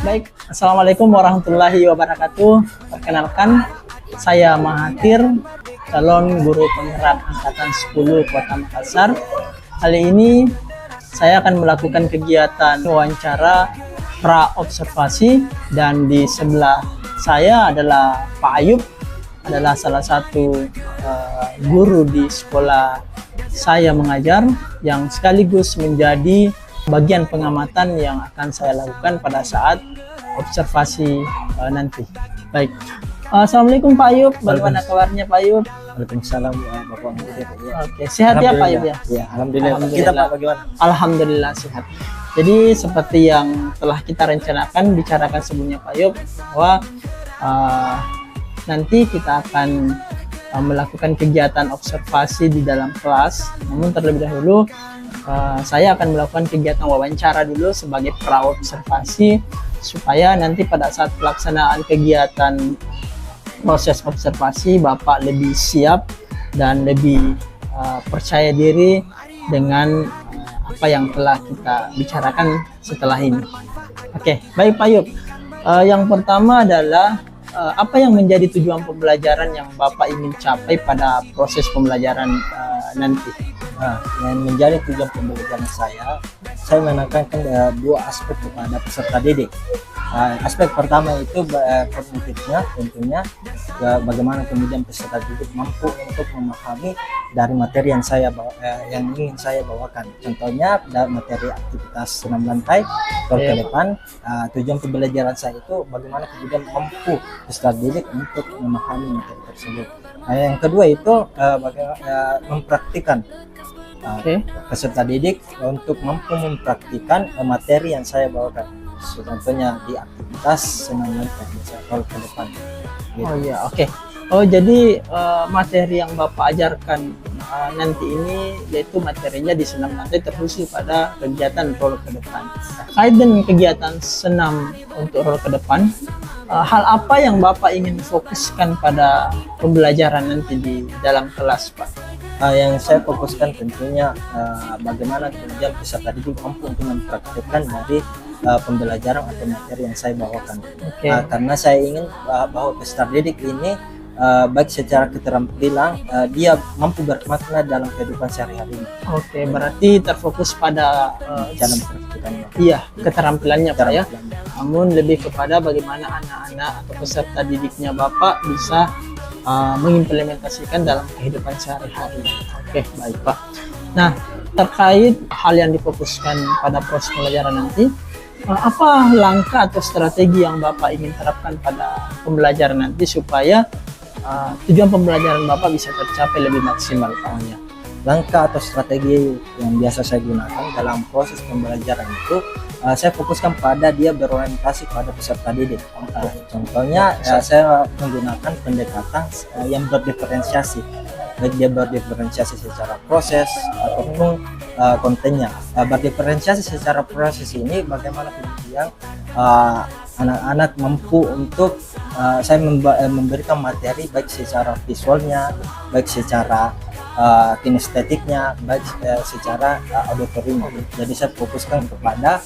Baik, Assalamualaikum warahmatullahi wabarakatuh. Perkenalkan, saya Mahathir, calon guru penggerak angkatan 10 Kota Makassar. Kali ini saya akan melakukan kegiatan wawancara pra-observasi, dan di sebelah saya adalah Pak Ayub, adalah salah satu guru di sekolah saya mengajar, yang sekaligus menjadi bagian pengamatan yang akan saya lakukan pada saat observasi nanti. Baik, Assalamualaikum Pak Ayub, bagaimana kabarnya Pak Ayub? Waalaikumsalam Bapak Muhathir. Oke, sehat ya Pak Ayub ya? Ya, alhamdulillah. Kita Pak bagaimana? Alhamdulillah sehat. Jadi seperti yang telah kita rencanakan, bicarakan sebelumnya Pak Ayub, bahwa nanti kita akan melakukan kegiatan observasi di dalam kelas. Namun terlebih dahulu saya akan melakukan kegiatan wawancara dulu sebagai pra-observasi, supaya nanti pada saat pelaksanaan kegiatan proses observasi Bapak lebih siap dan lebih percaya diri dengan apa yang telah kita bicarakan setelah ini. Oke, baik Pak Ayub. Yang pertama adalah apa yang menjadi tujuan pembelajaran yang Bapak ingin capai pada proses pembelajaran nanti? Yang menjadi tujuan pembelajaran saya menekankan dua aspek kepada peserta didik. Aspek pertama itu kognitifnya, tentunya bagaimana kemudian peserta didik mampu untuk memahami dari materi yang yang ingin saya bawakan. Contohnya dari materi aktivitas senam lantai ke depan. Tujuan pembelajaran saya itu bagaimana kemudian mampu peserta didik untuk memahami materi tersebut. Yang kedua itu bagaimana mempraktikkan peserta didik untuk mampu mempraktikkan materi yang saya bawakan. Contohnya di aktivitas senam lantai kalau ke depan. Gitu. Oh iya, oke. Oh jadi materi yang Bapak ajarkan nanti ini yaitu materinya di senam lantai, terkhusus pada kegiatan roll ke depan. Kait dengan kegiatan senam untuk roll ke depan, hal apa yang Bapak ingin fokuskan pada pembelajaran nanti di dalam kelas, Pak? Yang saya fokuskan tentunya bagaimana kemudian peserta didik mampu untuk mempraktikkan dari pembelajaran atau materi yang saya bawakan. Karena saya ingin bahwa peserta didik ini baik secara keterampilan dia mampu bermakna dalam kehidupan sehari-hari. Oke, berarti terfokus pada dalam praktikannya. Iya, keterampilannya Pak ya. Namun lebih kepada bagaimana anak-anak atau peserta didiknya Bapak bisa mengimplementasikan dalam kehidupan sehari-hari. Oke, baik Pak. Nah, terkait hal yang difokuskan pada proses pembelajaran nanti, apa langkah atau strategi yang Bapak ingin terapkan pada pembelajaran nanti supaya tujuan pembelajaran Bapak bisa tercapai lebih maksimal, Pak? Langkah atau strategi yang biasa saya gunakan dalam proses pembelajaran itu, saya fokuskan pada dia berorientasi pada peserta didik. Contohnya saya menggunakan pendekatan yang berdiferensiasi, baik dia berdiferensiasi secara proses ataupun kontennya. Berdiferensiasi secara proses ini bagaimana kemudian anak-anak mampu untuk saya memberikan materi baik secara visualnya, baik secara kinestetiknya, baik secara auditorinya. Jadi saya fokuskan kepada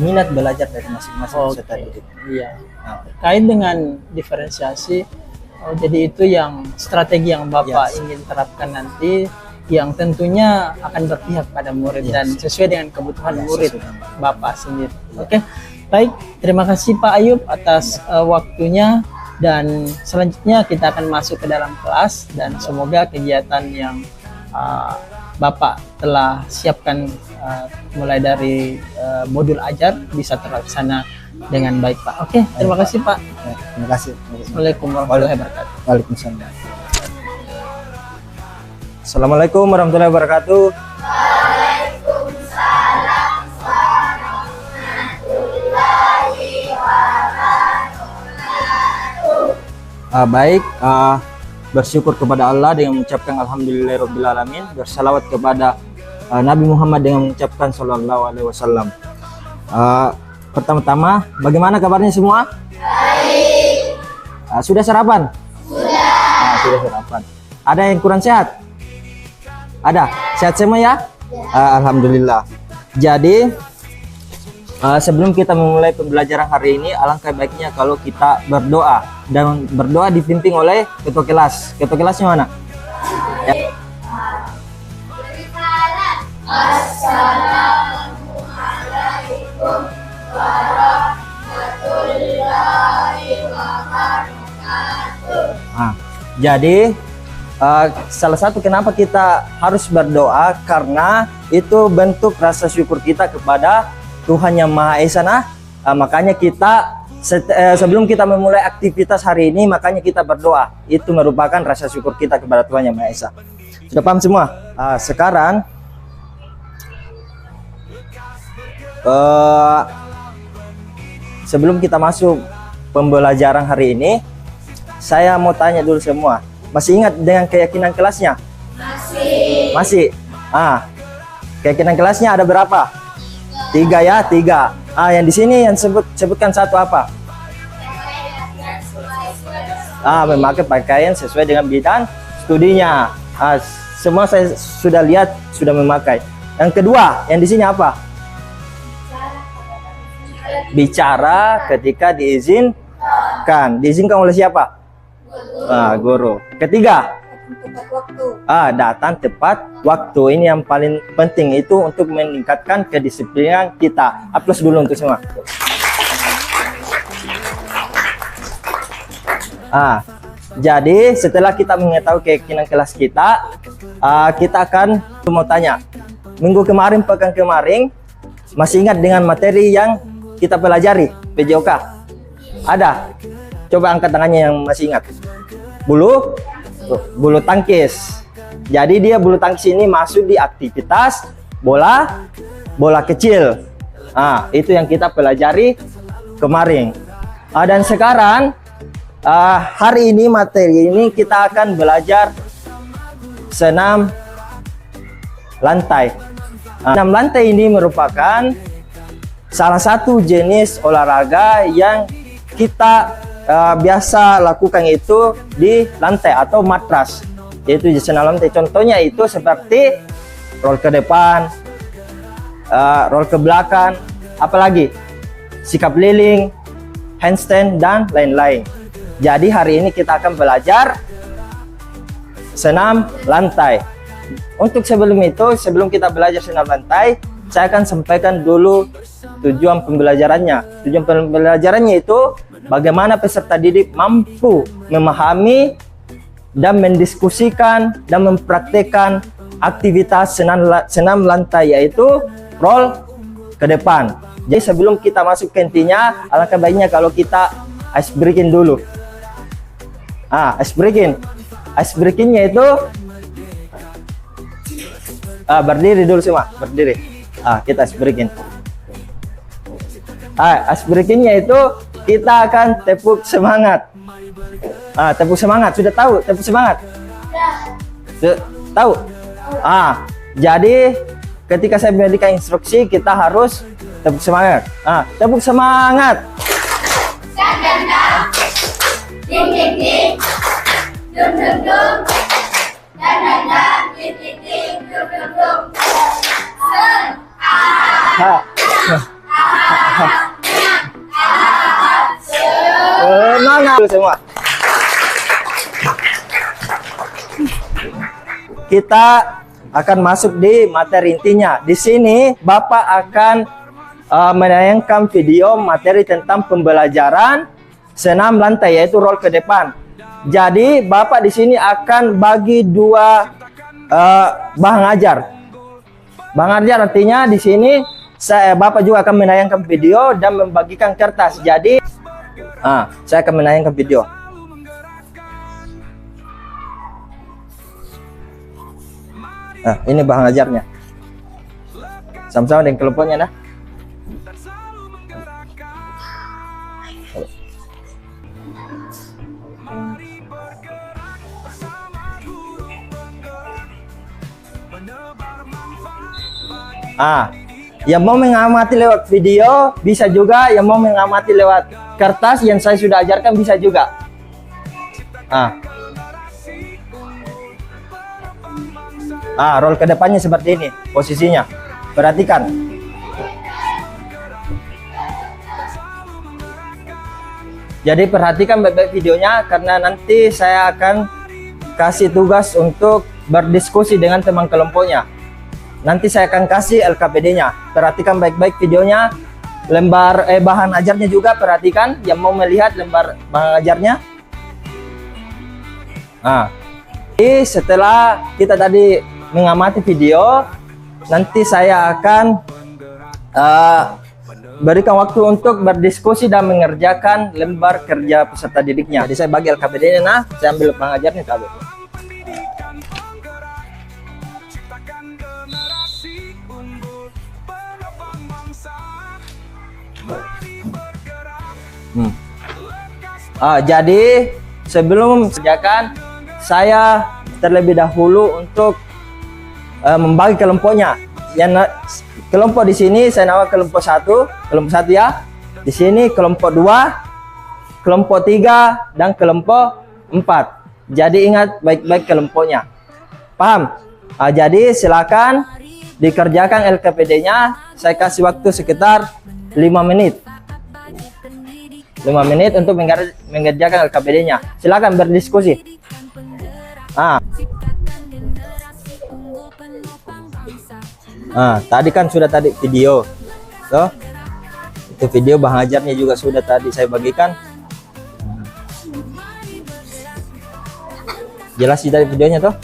minat belajar dari masing-masing peserta didik. Iya. Kait dengan diferensiasi, jadi itu yang strategi yang Bapak ingin terapkan nanti, yang tentunya akan berpihak pada murid dan sesuai dengan kebutuhan murid Bapak sendiri. Oke. Baik, terima kasih Pak Ayub atas waktunya, dan selanjutnya kita akan masuk ke dalam kelas, dan semoga kegiatan yang Bapak telah siapkan mulai dari modul ajar bisa terlaksana dengan baik Pak. Oke, terima kasih Pak. Terima kasih. Assalamualaikum warahmatullahi wabarakatuh. Waalaikumsalam. Assalamualaikum warahmatullahi wabarakatuh. Baik, bersyukur kepada Allah dengan mengucapkan alhamdulillahirobbilalamin, bersalawat kepada Nabi Muhammad dengan mengucapkan sallallahu alaihi wasallam. Pertama-tama, bagaimana kabarnya semua? Baik. Sudah sarapan? Sudah. Sudah sarapan. Ada yang kurang sehat? Ada? Sehat semua ya? Alhamdulillah. Jadi sebelum kita memulai pembelajaran hari ini, alangkah baiknya kalau kita berdoa, dan berdoa dipimpin oleh ketua kelas. Ketua kelasnya mana? Ya. Assalamualaikum warahmatullahi wabarakatuh. Jadi salah satu kenapa kita harus berdoa, karena itu bentuk rasa syukur kita kepada Tuhan Yang Maha Esa. Makanya kita sebelum kita memulai aktivitas hari ini, makanya kita berdoa. Itu merupakan rasa syukur kita kepada Tuhan Yang Maha Esa. Sudah paham semua? Sekarang sebelum kita masuk pembelajaran hari ini, saya mau tanya dulu semua. Masih ingat dengan keyakinan kelasnya? Masih. Keyakinan kelasnya ada berapa? 3 ya, 3. Yang di sini yang sebutkan satu apa? Memakai pakaian sesuai dengan bidang studinya. Semua saya sudah lihat sudah memakai. Yang kedua, yang di sini apa? Bicara ketika diizinkan. Diizinkan oleh siapa? Guru. Ketiga, datang tepat waktu. Ini yang paling penting, itu untuk meningkatkan kedisiplinan kita. Aplaus dulu untuk semua. Jadi setelah kita mengetahui keyakinan kelas kita, kita akan mau tanya, minggu kemarin, pekan kemarin, masih ingat dengan materi yang kita pelajari PJOK? Ada? Coba angkat tangannya yang masih ingat. Bulu tangkis. Jadi dia bulu tangkis ini masuk di aktivitas bola kecil. Itu yang kita pelajari kemarin. Dan sekarang hari ini, materi ini kita akan belajar senam lantai. Senam lantai ini merupakan salah satu jenis olahraga yang kita biasa lakukan itu di lantai atau matras, yaitu senam lantai. Contohnya itu seperti roll ke depan, roll ke belakang, apalagi sikap keliling, handstand, dan lain-lain. Jadi hari ini kita akan belajar senam lantai. Untuk sebelum kita belajar senam lantai, saya akan sampaikan dulu tujuan pembelajarannya. Tujuan pembelajarannya itu bagaimana peserta didik mampu memahami dan mendiskusikan dan mempraktekkan aktivitas senam lantai, yaitu roll ke depan. Jadi sebelum kita masuk ke intinya, alangkah baiknya kalau kita ice breaking dulu. Ice breakingnya itu berdiri dulu semua, berdiri. Kita ice breaking. Ice breakingnya itu kita akan tepuk semangat. Tepuk semangat, sudah tahu tepuk semangat? Sudah tahu? Jadi ketika saya memberikan instruksi, kita harus tepuk semangat. Tepuk semangat. Ding ding ding, dum dum dum, dan dan dan, ding ding ding, dum dum dum. Semangat semua. Kita akan masuk di materi intinya. Di sini Bapak akan menayangkan video materi tentang pembelajaran senam lantai, yaitu roll ke depan. Jadi Bapak di sini akan bagi dua bahan ajar. Bahan ajar artinya di sini Bapak juga akan menayangkan video dan membagikan kertas. Jadi saya akan menayangkan video. Ini bahan ajarnya. Sama-sama dengan kelompoknya nah. Yang mau mengamati lewat video bisa juga, yang mau mengamati lewat kertas yang saya sudah ajarkan bisa juga. Roll ke depannya seperti ini posisinya. Perhatikan. Jadi perhatikan baik-baik videonya karena nanti saya akan kasih tugas untuk berdiskusi dengan teman kelompoknya. Nanti saya akan kasih LKPD-nya. Perhatikan baik-baik videonya. Lembar bahan ajarnya juga perhatikan yang mau melihat lembar bahan ajarnya. Jadi setelah kita tadi mengamati video, nanti saya akan berikan waktu untuk berdiskusi dan mengerjakan lembar kerja peserta didiknya. Jadi saya bagi LKPD-nya, nah saya ambil pengajarnya KB. Jadi sebelum mengerjakan, saya terlebih dahulu untuk membagi kelompoknya. Yang kelompok di sini saya nama kelompok 1 ya. Di sini kelompok 2, kelompok 3 dan kelompok 4. Jadi ingat baik-baik kelompoknya. Paham? Jadi silakan dikerjakan LKPD-nya. Saya kasih waktu sekitar 5 menit. 5 menit untuk mengerjakan LKPD-nya. Silakan berdiskusi. Tadi kan sudah video. Itu video bahan ajarnya juga sudah tadi saya bagikan. Jelas sih tadi videonya toh?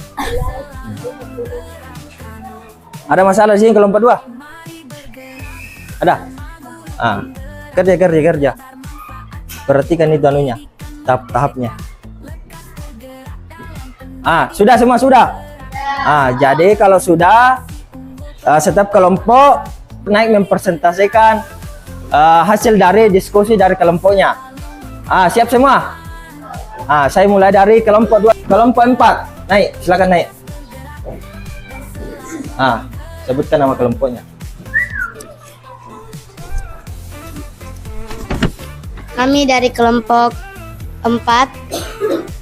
Ada masalah di sini kelompok 2? Ada? Kerja. Perhatikan itu anunya, tahap-tahapnya. Sudah semua sudah. Jadi kalau sudah, setiap kelompok naik mempresentasikan hasil dari diskusi dari kelompoknya. Siap semua? Saya mulai dari kelompok 2, kelompok 4. Naik, silakan naik. Sebutkan nama kelompoknya. Kami dari kelompok 4.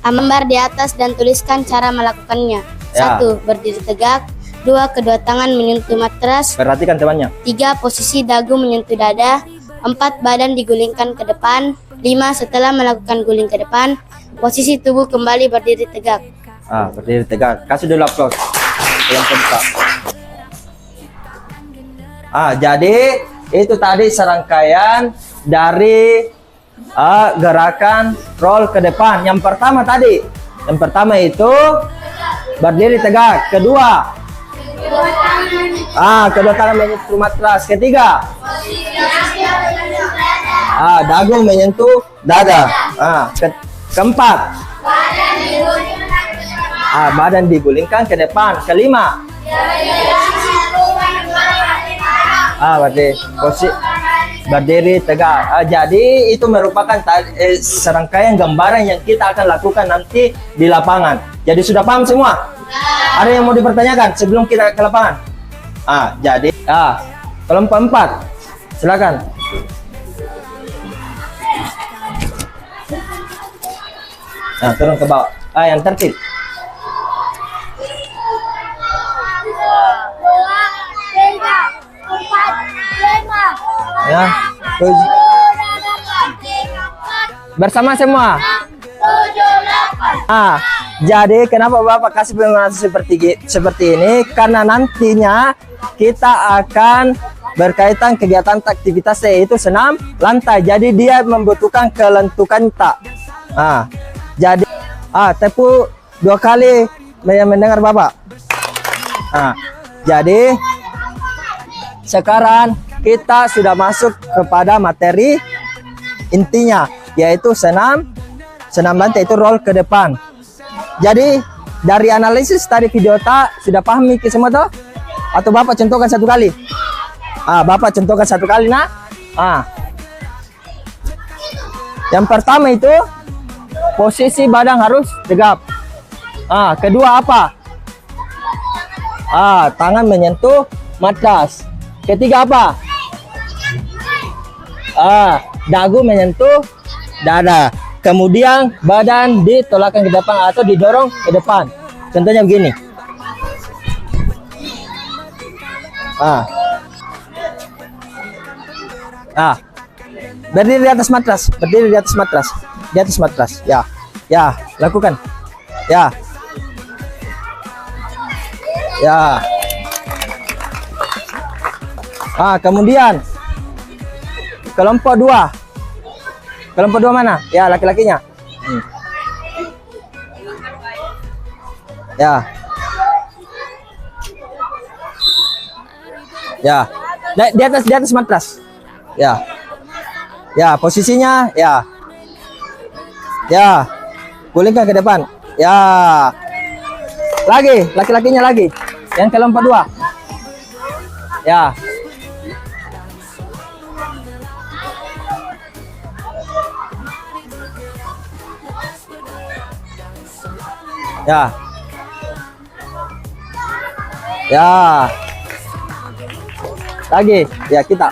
Gambar di atas dan tuliskan cara melakukannya. 1. Berdiri tegak. 2. Kedua tangan menyentuh matras. Perhatikan temannya. 3. Posisi dagu menyentuh dada. 4. Badan digulingkan ke depan. 5. Setelah melakukan guling ke depan, posisi tubuh kembali berdiri tegak. Berdiri tegak. Kasih dulu aplaus. Jadi itu tadi serangkaian dari gerakan roll ke depan. Yang pertama itu berdiri tegak. Kedua, kedua tangan menyentuh matras. Ketiga, dagu menyentuh dada. Keempat, badan digulingkan ke depan. Kelima, berarti posisi berdiri tegak. Jadi itu merupakan serangkaian gambaran yang kita akan lakukan nanti di lapangan. Jadi sudah paham semua? Ada yang mau dipertanyakan sebelum kita ke lapangan? Jadi kelompok 4, silakan. Turun ke bawah. Yang tertib. Ya, bersama semua. Jadi kenapa Bapak kasih penjelasan seperti ini? Karena nantinya kita akan berkaitan kegiatan aktivitasnya yaitu senam lantai. Jadi dia membutuhkan kelentukan tak. Jadi tepu 2 kali mendengar Bapak. Jadi sekarang kita sudah masuk kepada materi intinya, yaitu senam lantai, itu roll ke depan. Jadi dari analisis tadi video sudah paham Miki semua toh? Atau Bapak contohkan 1 kali? Bapak contohkan 1 kali nah. Yang pertama itu posisi badan harus tegap. Kedua apa? Tangan menyentuh matras. Ketiga apa? Dagu menyentuh dada. Kemudian badan ditolakkan ke depan atau didorong ke depan. Contohnya begini. Berdiri di atas matras, berdiri di atas matras, di atas matras. Ya, lakukan. Ya. Kemudian kelompok 2. Kelompok 2 mana? Ya, laki-lakinya. Ya. Di atas matras. Ya, posisinya ya. Gulingkan ke depan. Ya. Lagi, laki-lakinya lagi. Yang kelompok 2. Ya. Lagi, ya kita.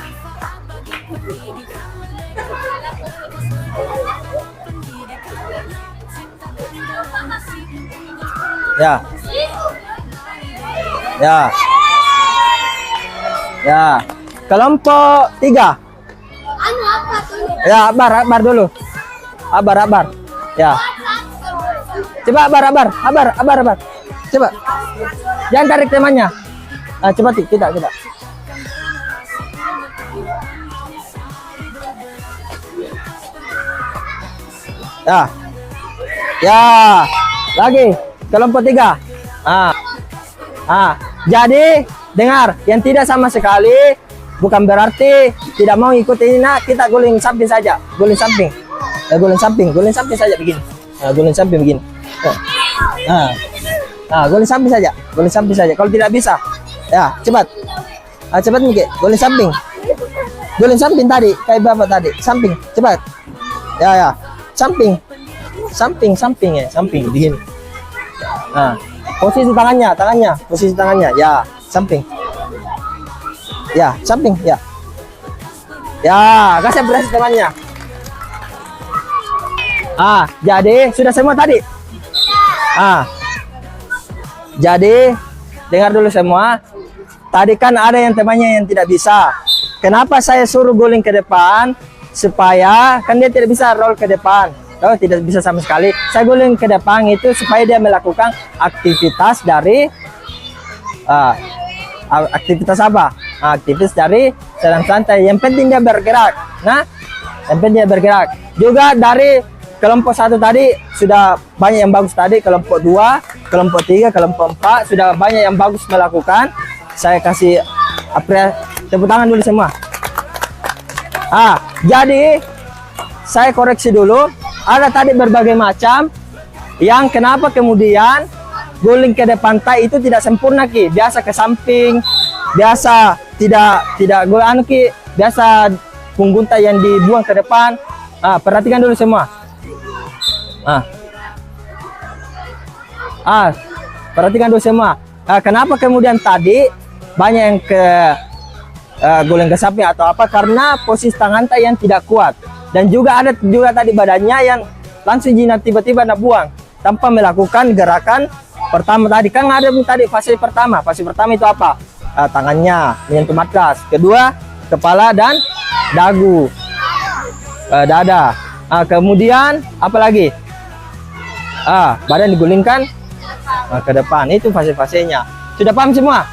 Kelompok 3. Ya, abar dulu. Abar. Ya. Coba abar. Coba. Jangan tarik temannya. Coba kita. Ya. Lagi. Kelompok 3. Jadi dengar, yang tidak sama sekali bukan berarti tidak mau ikuti ini. Kita guling samping saja. Guling samping saja begini. Guling samping begini. Guling samping saja. Kalau tidak bisa, ya cepat. Cepat Miki. Guling samping tadi, kayak bapak tadi. Samping, cepat. Ya. Samping ya, samping begini. Posisi tangannya, ya, samping. Ya, samping, ya. Ya, kasih beras temannya. Jadi sudah semua tadi. Jadi dengar dulu semua. Tadi kan ada yang temannya yang tidak bisa. Kenapa saya suruh guling ke depan? Supaya kan dia tidak bisa roll ke depan. Tidak bisa sama sekali. Saya guling ke depan itu supaya dia melakukan aktivitas dari aktivitas apa? Aktivitas dari sedang santai. Yang penting dia bergerak. Juga dari kelompok 1 tadi sudah banyak yang bagus tadi. Kelompok 2, kelompok 3, kelompok 4 sudah banyak yang bagus melakukan. Saya kasih tepuk tangan dulu semua. Jadi saya koreksi dulu. Ada tadi berbagai macam yang kenapa kemudian guling ke depan itu tidak sempurna Ki. Biasa ke samping, biasa tidak guling Ki, biasa punggung yang dibuang ke depan. Perhatikan dulu semua. Perhatikan dulu semua. Kenapa kemudian tadi banyak yang ke guling ke samping atau apa? Karena posisi tangan yang tidak kuat. Dan juga ada tadi badannya yang langsung jinak tiba-tiba nak buang tanpa melakukan gerakan pertama tadi. Kan ada tadi fase pertama. Fase pertama itu apa? Tangannya menyentuh matras. Kedua, kepala dan dagu, dada. Kemudian apa lagi? Badan digulingkan ke depan. Itu fase-fasenya. Sudah paham semua?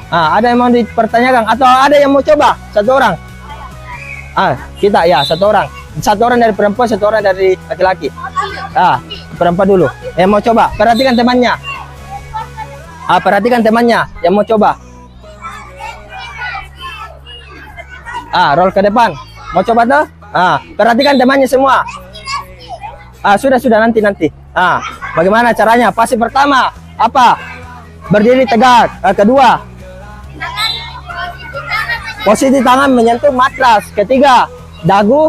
Ada yang mau dipertanyakan atau ada yang mau coba? Satu orang. Kita ya, satu orang dari perempuan, satu orang dari laki-laki. Perempuan dulu yang mau coba. Perhatikan temannya. Yang mau coba. Roll ke depan. Mau coba tuh? Perhatikan temannya semua. Sudah nanti. Bagaimana caranya? Fase pertama apa? Berdiri tegak. Kedua, posisi tangan menyentuh matras. Ketiga, dagu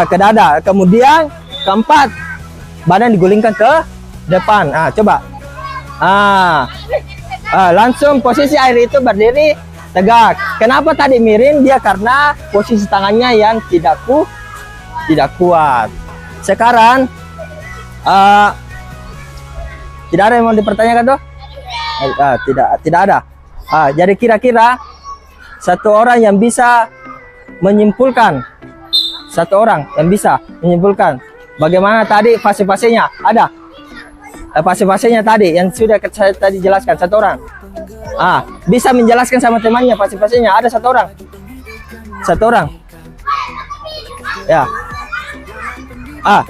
ke dada. Kemudian keempat, badan digulingkan ke depan. Coba. Langsung posisi air itu berdiri tegak. Kenapa tadi miring? Dia karena posisi tangannya yang tidak kuat. Sekarang tidak ada yang mau dipertanyakan tuh? Tidak ada. Jadi kira-kira satu orang yang bisa menyimpulkan, bagaimana tadi fase-fasenya. Ada fase-fasenya tadi yang sudah saya tadi jelaskan, satu orang. Bisa menjelaskan sama temannya fase-fasenya. Ada satu orang. Ya.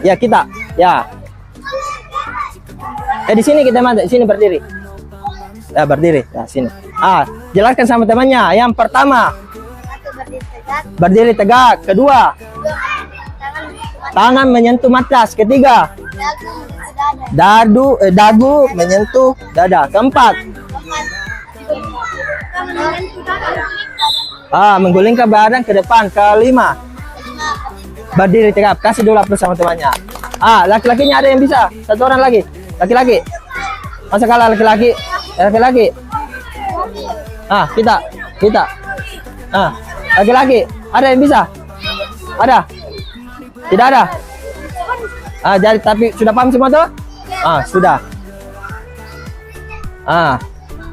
Ya kita. Ya. Di sini kita di sini berdiri. Ya, berdiri. Ya, sini. Jelaskan sama temannya. Yang pertama, berdiri tegak. Kedua, tangan menyentuh matras. Ketiga, dagu menyentuh dada. Keempat, menggulingkan badan ke depan. Kelima, berdiri tegak. Kasih dulu aplaus sama temannya. Laki-lakinya ada yang bisa. Satu orang lagi. Laki-laki. Masa kalah laki-laki? Kita. Laki-laki. Ada yang bisa? Ada? Tidak ada? Jadi tapi sudah paham semua tuh? Sudah.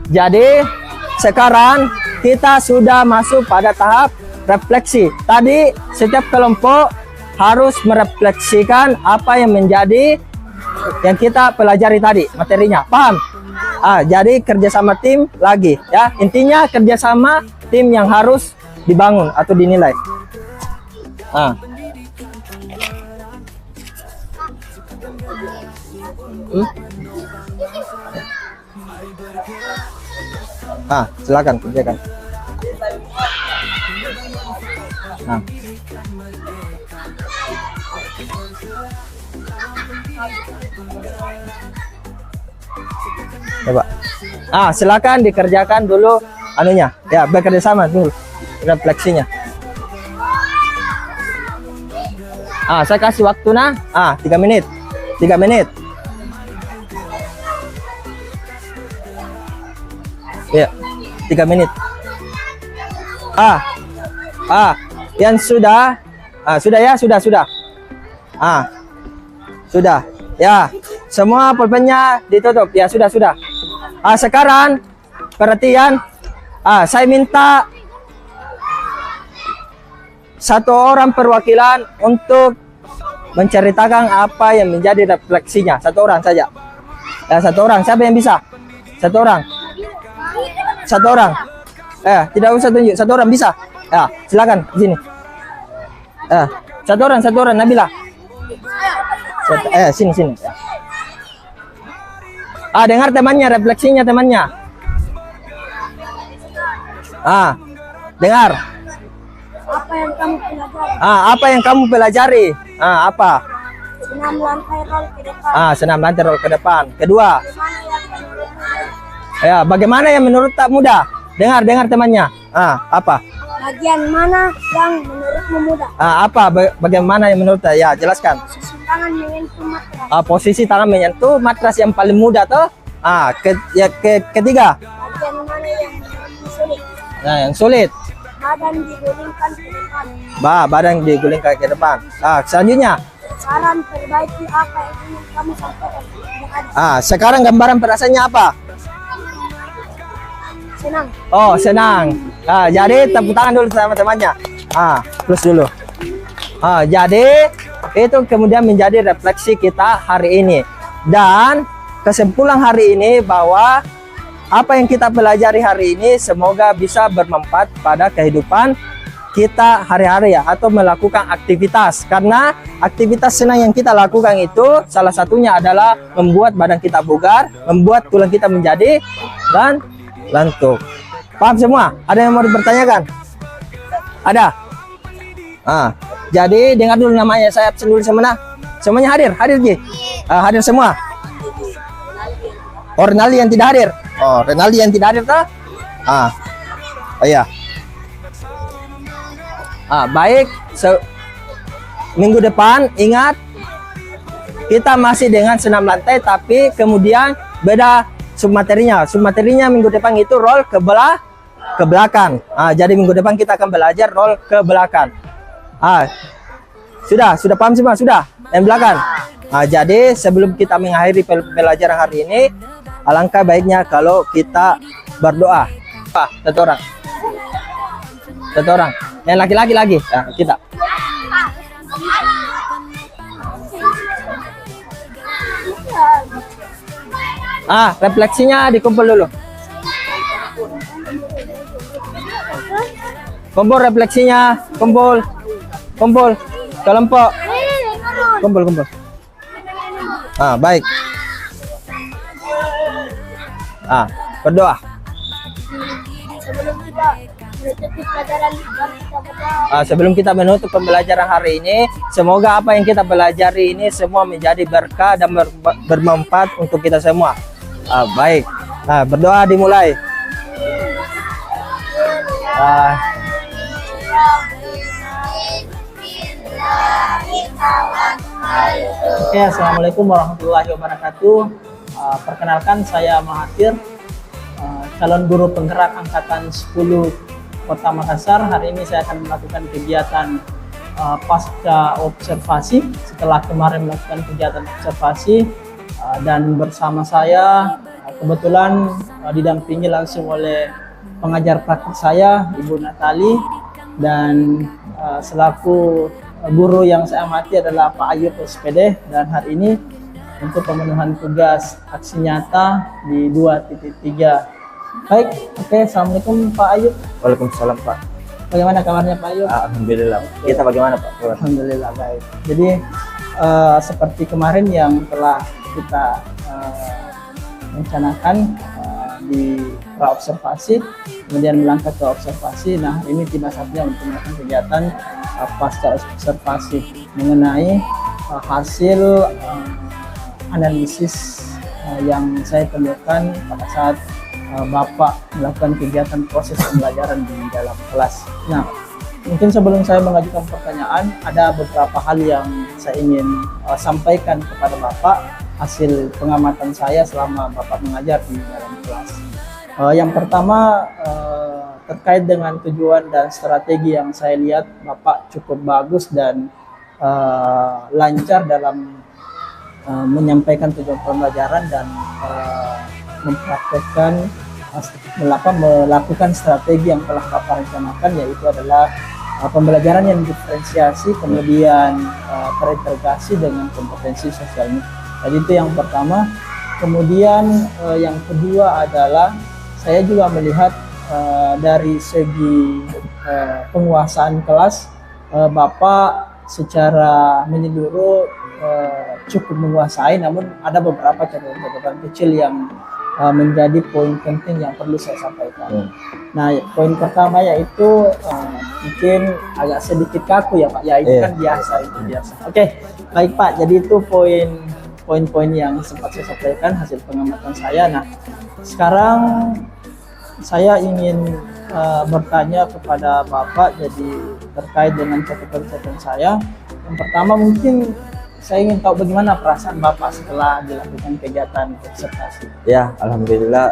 Jadi sekarang kita sudah masuk pada tahap refleksi. Tadi setiap kelompok harus merefleksikan apa yang menjadi yang kita pelajari tadi, materinya. Paham? Jadi kerjasama tim lagi ya. Intinya kerjasama tim yang harus dibangun atau dinilai. Silakan kerjakan. Coba. Silakan dikerjakan dulu anunya. Ya, bekerja sama dulu refleksinya. Saya kasih waktu 3 menit. 3 menit. Ya, 3 menit. Yang sudah. Sudah. Sudah. Ya, semua pulpennya ditutup. Ya, sudah. Sekarang perhatian. Saya minta satu orang perwakilan untuk menceritakan apa yang menjadi refleksinya. Satu orang saja. Ya, satu orang. Siapa yang bisa? Satu orang. Tidak usah tunjuk. Satu orang bisa. Ya, silakan di sini. Satu orang. Nabila. Sini. Dengar temannya, refleksinya temannya. Dengar. Apa yang kamu pelajari? Apa? Senam lantai roll ke depan. Senam lantai roll ke depan. Kedua. Ya, bagaimana yang menurut tak mudah? Dengar temannya. Apa? Bagian mana yang menurutmu mudah? Apa? Bagaimana yang menurut tak? Ya, jelaskan. Posisi tangan menyentuh matras. Posisi tangan menyentuh matras yang paling mudah tuh. Ketiga. Bagian mana yang menurutmu sulit? Yang sulit. Badan digulingkan ke depan. Badan digulingkan ke depan. Selanjutnya. Saran perbaiki apa yang ingin kamu sampaikan? Sekarang gambaran perasaannya apa? Senang. Senang. Jadi tepuk tangan dulu sama temannya. Plus dulu. Jadi itu kemudian menjadi refleksi kita hari ini. Dan kesimpulan hari ini bahwa apa yang kita pelajari hari ini semoga bisa bermanfaat pada kehidupan kita hari-hari ya, atau melakukan aktivitas. Karena aktivitas senang yang kita lakukan itu salah satunya adalah membuat badan kita bugar, membuat tulang kita menjadi lentuk. Paham semua? Ada yang mau dipertanyakan? Ada? Jadi dengar dulu namanya, saya absen dulu semuanya hadir Ji. Hadir semua. Renaldi yang tidak hadir. Renaldi yang tidak hadir kah? Iya. Baik. Minggu depan ingat kita masih dengan senam lantai, tapi kemudian beda submaterinya. Submaterinya minggu depan itu roll ke belakang. Jadi minggu depan kita akan belajar roll ke belakang. Sudah paham semua? Sudah yang belakang. Jadi sebelum kita mengakhiri pelajaran hari ini, alangkah baiknya kalau kita berdoa. Pak, satu orang. Satu orang. Yang laki-laki lagi. Nah, kita. Refleksinya dikumpul dulu. Kumpul refleksinya, kumpul. Kumpul. Kelompok. Kumpul. Baik. Berdoa. Sebelum kita menutup pembelajaran hari ini, semoga apa yang kita pelajari ini semua menjadi berkah dan bermanfaat untuk kita semua. Baik. Berdoa dimulai. Oke, assalamualaikum warahmatullahi wabarakatuh. Perkenalkan, saya Mahathir, calon guru penggerak angkatan 10 Kota Makassar. Hari ini saya akan melakukan kegiatan pasca observasi. Setelah kemarin melakukan kegiatan observasi dan bersama saya kebetulan didampingi langsung oleh pengajar praktik saya, Ibu Natali, dan selaku guru yang saya amati adalah Pak Ayub SPD. Dan hari ini untuk pemenuhan tugas aksi nyata di 2.3. Baik, oke. Assalamualaikum Pak Ayub. Waalaikumsalam Pak. Bagaimana kabarnya Pak Ayub? Alhamdulillah. Kita bagaimana Pak? Alhamdulillah baik. Jadi seperti kemarin yang telah kita rencanakan di pra-observasi, kemudian melangkah ke observasi. Nah, ini tiba saatnya untuk melakukan kegiatan pasca observasi mengenai hasil analisis yang saya temukan pada saat Bapak melakukan kegiatan proses pembelajaran di dalam kelas. Nah, mungkin sebelum saya mengajukan pertanyaan, ada beberapa hal yang saya ingin sampaikan kepada Bapak hasil pengamatan saya selama Bapak mengajar di dalam kelas. Yang pertama terkait dengan tujuan dan strategi yang saya lihat Bapak cukup bagus dan lancar dalam menyampaikan tujuan pembelajaran dan mempraktekkan melakukan strategi yang telah Bapak rencanakan, yaitu adalah pembelajaran yang diferensiasi, kemudian terintegrasi dengan kompetensi sosialnya. Jadi itu yang pertama. Kemudian yang kedua adalah saya juga melihat dari segi penguasaan kelas, Bapak secara menyeluruh cukup menguasai, namun ada beberapa catatan kecil yang menjadi poin penting yang perlu saya sampaikan. Nah, poin pertama yaitu mungkin agak sedikit kaku ya Pak, ya itu kan biasa, itu biasa. Oke, baik Pak, jadi itu poin-poin yang sempat saya sampaikan hasil pengamatan saya. Nah, sekarang saya ingin bertanya kepada Bapak, jadi terkait dengan catatan saya. Yang pertama mungkin saya ingin tahu bagaimana perasaan Bapak setelah dilakukan kegiatan observasi. Ya, alhamdulillah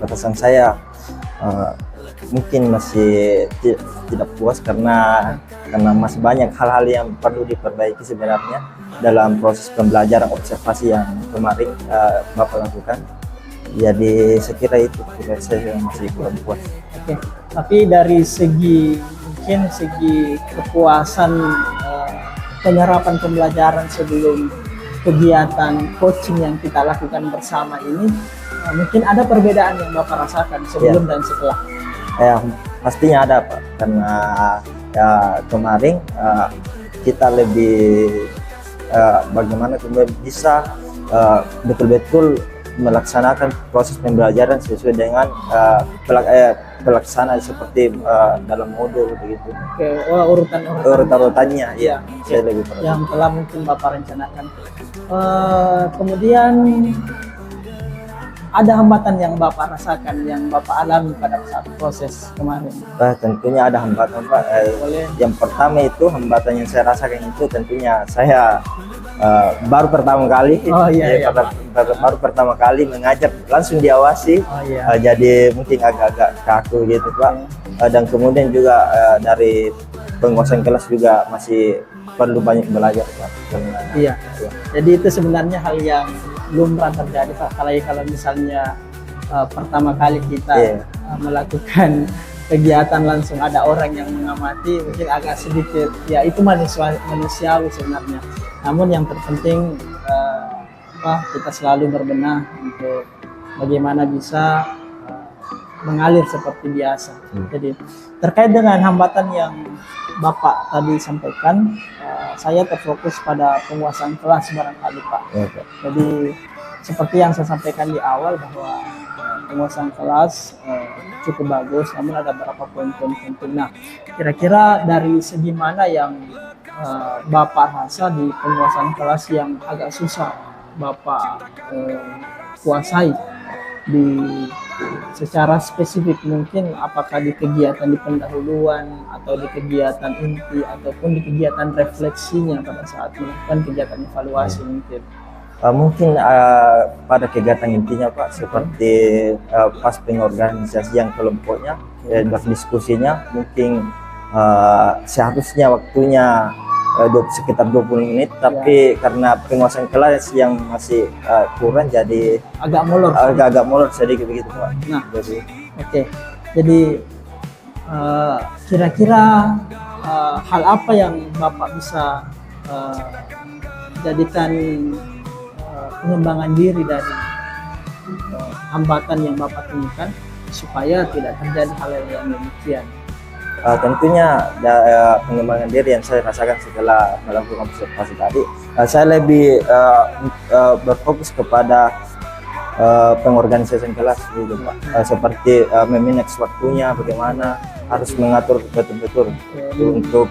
perasaan saya mungkin masih tidak puas karena masih banyak hal-hal yang perlu diperbaiki sebenarnya dalam proses pembelajaran observasi yang kemarin Bapak lakukan. Jadi sekira itu saya masih kurang puas. Oke, tapi dari segi kepuasan penyerapan pembelajaran sebelum kegiatan coaching yang kita lakukan bersama ini, mungkin ada perbedaan yang Bapak rasakan sebelum dan setelah? Ya, pastinya ada Pak, karena ya kemarin kita lebih bagaimana kemudian bisa betul-betul melaksanakan proses pembelajaran sesuai dengan pelaksanaan seperti dalam modul begitu. Oke, urutannya ya, saya lebih perhatikan. Yang telah mungkin Bapak rencanakan. Kemudian ada hambatan yang Bapak rasakan, yang Bapak alami pada saat proses kemarin? Tentunya ada hambatan Pak. Yang pertama itu hambatan yang saya rasakan itu tentunya saya baru pertama kali, baru pertama kali mengajar langsung diawasi, jadi mungkin agak-agak kaku gitu Pak. Dan kemudian juga dari penguasaan kelas juga masih perlu banyak belajar Pak. Jadi itu sebenarnya hal yang lumrah terjadi Pak. Kalau misalnya pertama kali kita Iya. melakukan kegiatan langsung ada orang yang mengamati, mungkin agak sedikit ya itu manusiawi sebenarnya. Namun yang terpenting kita selalu berbenah untuk bagaimana bisa mengalir seperti biasa. Jadi terkait dengan hambatan yang Bapak tadi sampaikan, saya terfokus pada penguasaan kelas barangkali Pak. Iya, Pak. Jadi seperti yang saya sampaikan di awal bahwa penguasaan kelas cukup bagus, namun ada beberapa poin-poin penting. Nah, kira-kira dari segi mana yang Bapak rasa di penguasaan kelas yang agak susah Bapak kuasai secara spesifik, mungkin apakah di kegiatan di pendahuluan atau di kegiatan inti ataupun di kegiatan refleksinya pada saat melakukan kegiatan evaluasi mungkin. Mungkin pada kegiatan intinya Pak, seperti pas pengorganisasian kelompoknya, berdiskusinya, mungkin seharusnya waktunya sekitar 20 menit, tapi karena penguasaan kelas yang masih kurang, jadi agak molor sedikit begitu Pak. Nah, Jadi oke. Jadi kira-kira hal apa yang Bapak bisa jadikan pengembangan diri dari hambatan yang Bapak temukan supaya tidak terjadi hal yang demikian? tentunya pengembangan diri yang saya rasakan setelah melakukan observasi tadi, saya lebih berfokus kepada pengorganisasian kelas gitu Pak. Seperti memanage waktunya, bagaimana harus mengatur betul-betul untuk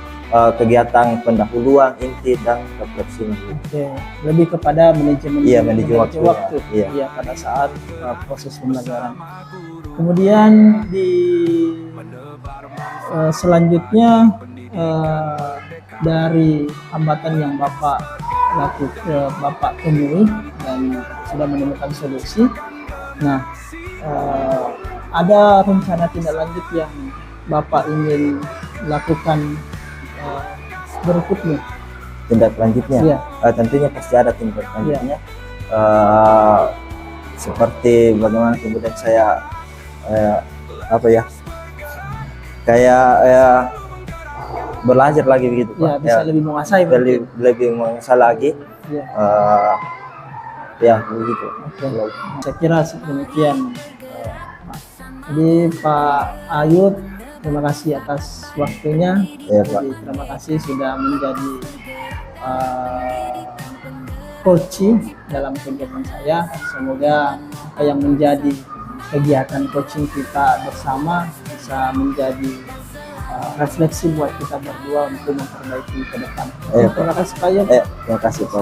kegiatan pendahuluan, inti, dan refleksi. Oke, lebih kepada manajemen manajemen waktu. Iya, pada saat proses pembelajaran. Kemudian di selanjutnya dari hambatan yang Bapak temui dan sudah menemukan solusi. Nah, ada rencana tindak lanjut yang Bapak ingin lakukan berikutnya? Tindak lanjutnya, Iya. Tentunya pasti ada tindak lanjutnya. Seperti bagaimana kemudian saya kayak belajar lagi begitu Pak. Ya, bisa lebih menguasai. lebih menguasai lagi. Ya. Begitu. Oke. Saya kira demikian. Jadi Pak Ayud, terima kasih atas waktunya. Ya, Pak. Jadi, terima kasih sudah menjadi coaching dalam kegiatan saya. Semoga apa yang menjadi kegiatan coaching kita bersama bisa menjadi refleksi buat kita berdua untuk memperbaiki ke depan. Terima kasih Pak Ayud. Terima kasih Pak.